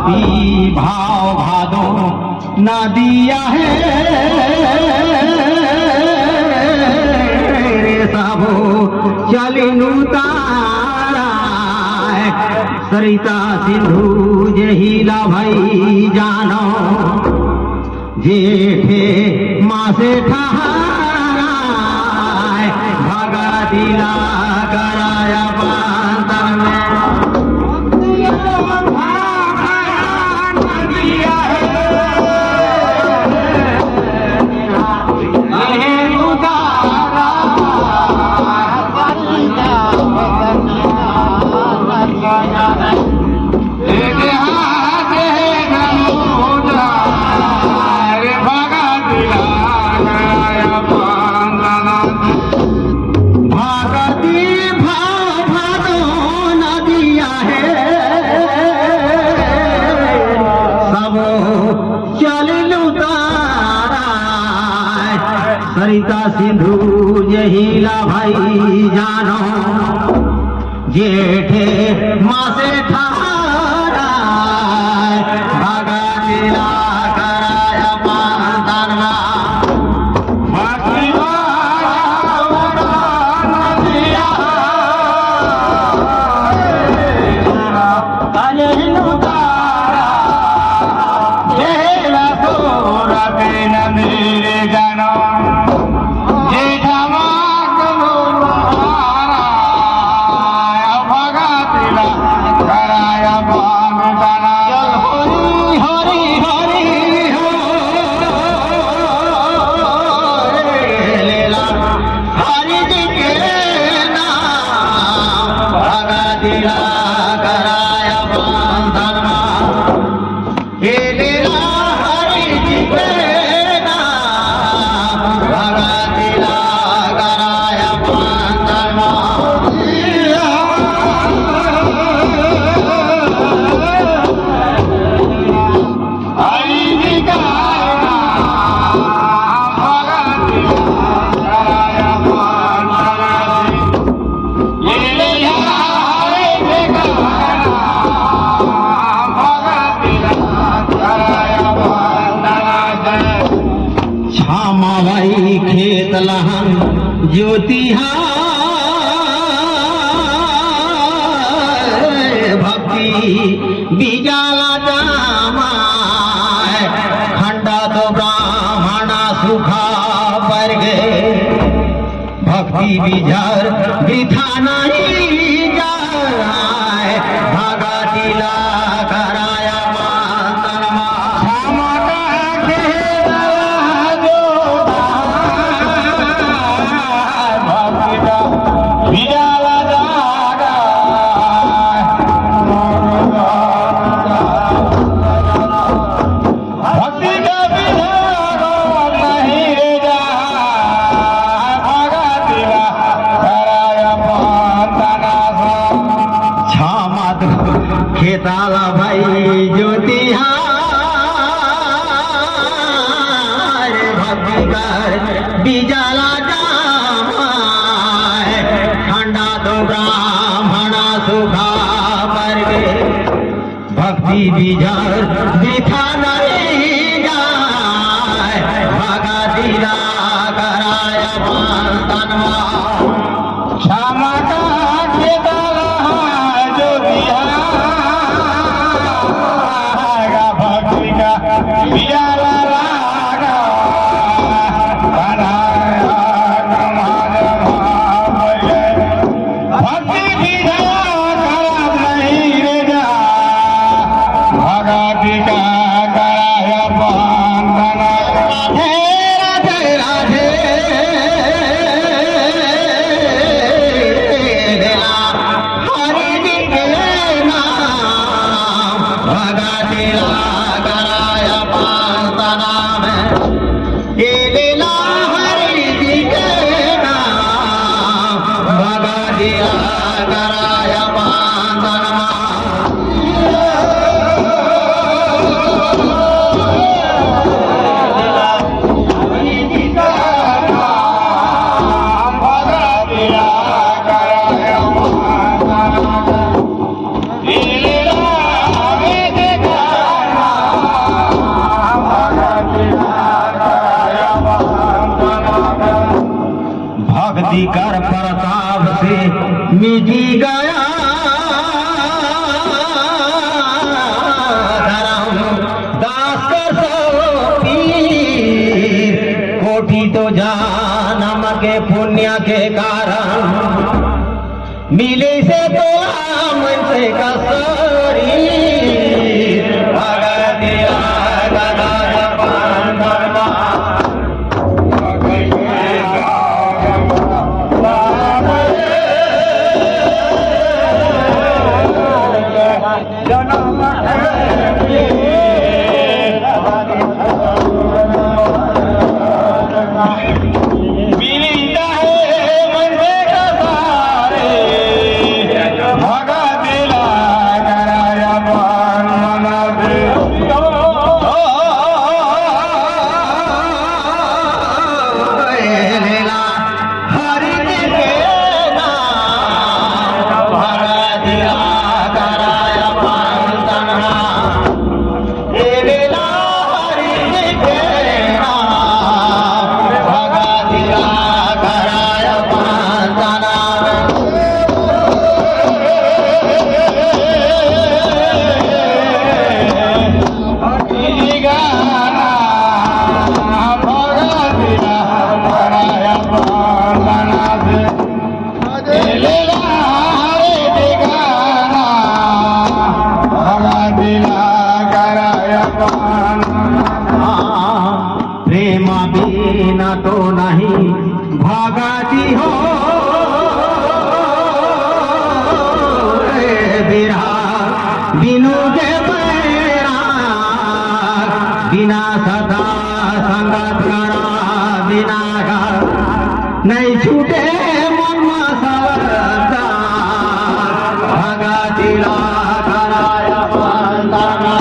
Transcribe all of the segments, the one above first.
भक्ति भाव भादो न दिया है सबो चलिनु तारा सरिता सिंधु जहिला भई जानो जेठे माँ से ठहरा भगा दिला कराया पांतर में सरिता सिंधु जहिला भाई जानो जेठे माँ से ठहरा भगा दिला कराया पांतरवा खेत लहन ज्योतिहा भक्ति बीजाला जामा खंडा तो ब्राह्मणा सुखा पर गए भक्ति बीजार वृथा नहीं जाए भगा दिला कराया खेताला भाई ज्योतिहा भक्ति कर बीजाला जामाए खंडा तो ब्राह्मणा सुखा पर गे भक्ति बीजार दिखा नहीं जाए भगा दिला कराया पांतनवा क्षमा का खेताला ज्योतिहा भक्ति कर प्रताप से मिटी गया धर्म दास कर सो पीर कोटि तो जन्म के पुण्य के कारण मिले से तो मन से कसरी भगतिया गदा पान धर्मा प्रेम बिना तो नहीं भागाती हो बिरहा बिनु के बिना सदा संगत करा बिना नहीं छूटे मन सवरता भगतिला कराया बंदना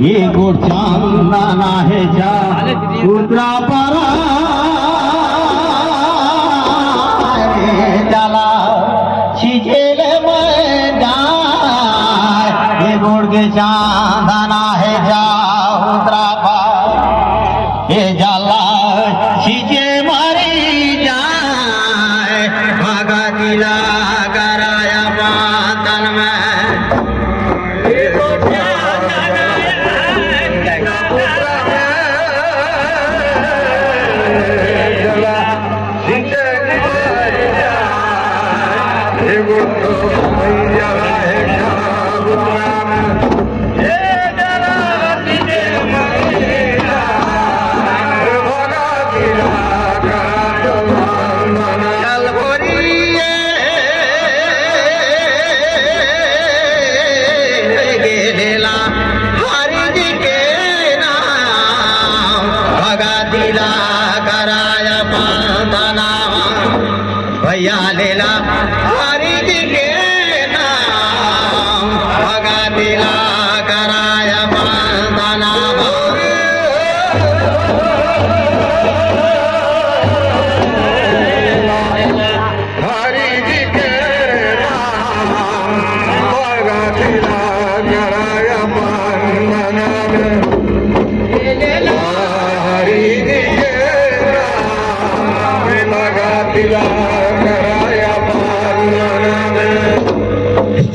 ये गोचांदना है जा उतरा परा जला छिजेले में जाए ये गोड़ के चांदना है जा उतरा पा ये जला छिजे मरी जाए भगतिला कराया बातन में भैया लेला हरि जी के नाम भगतिला कराया बंदना हरि जी के नाम भगतिला कराया बंदना हरि जी के नाम भगतिला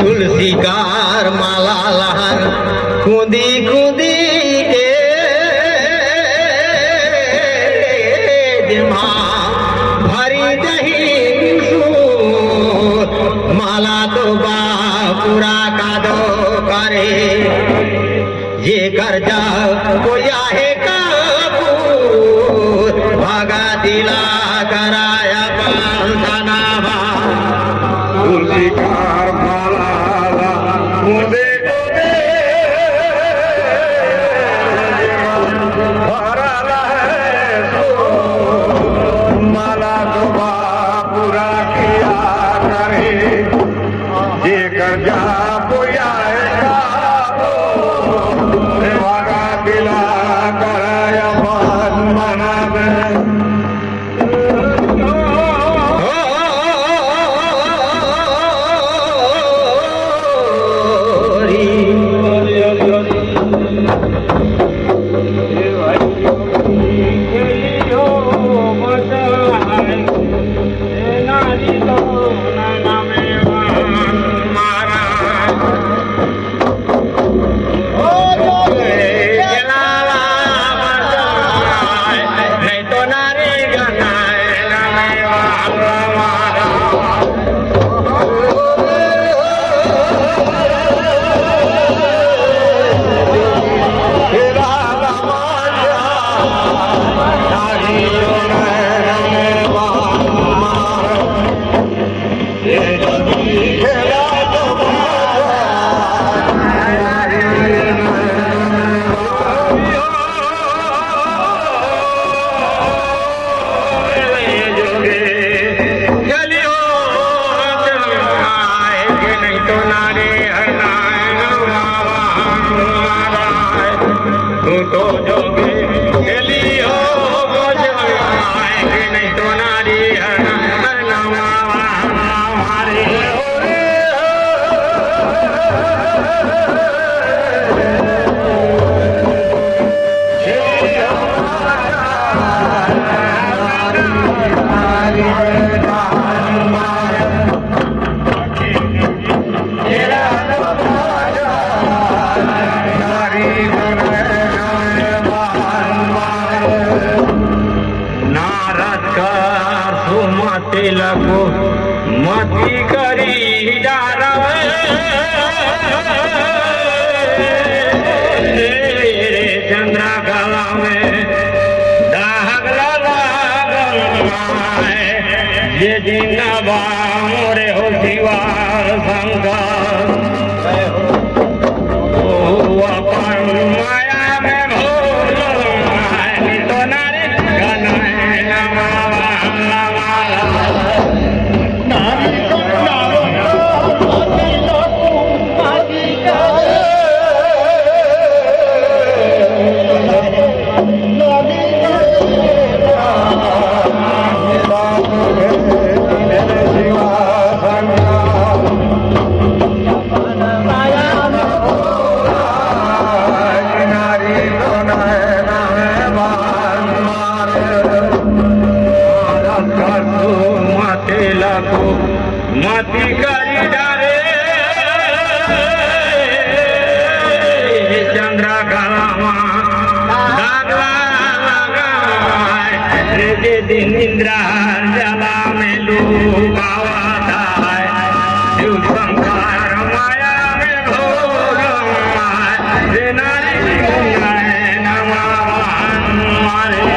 तुलसी कार माला लहर कूदी कूदी भरी दही माला तो पूरा का दो करे ये कर जा कोया है कपूर भगतिला कराया बंदना तुलसी कार माला मुझे माला तो पूरा किया करे ये कर जा बोया मागिला कराया मन मनावे लगो मती करी डारवे चंद्रा गला में दाग लागल ये दिन मोरे हो दीवार संग माया में तो नारी मती करी डारे चंद्रा गलामा दागला लगा दिन इंद्रा जला में डूबावा शिव शंकर माया में भोग नारी मारे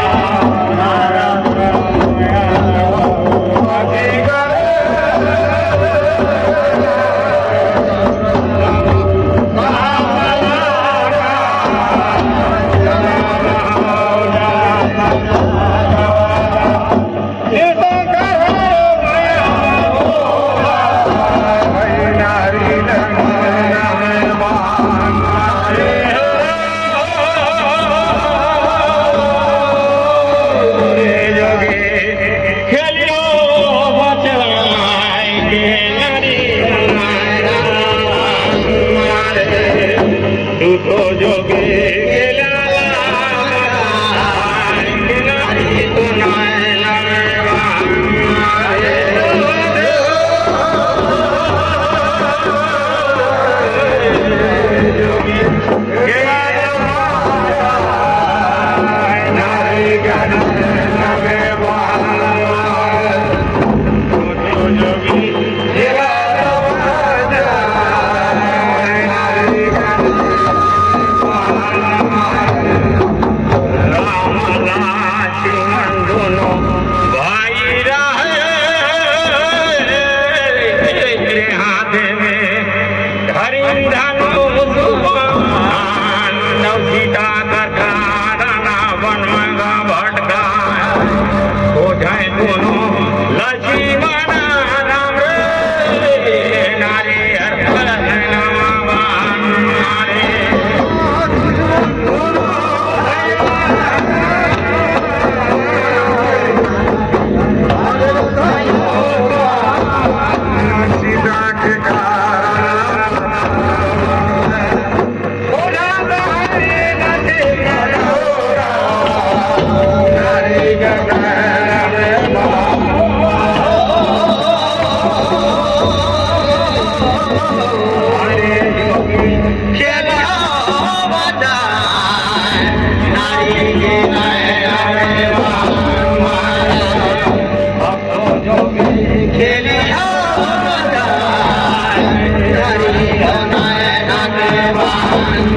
तो जोगे Bye. मान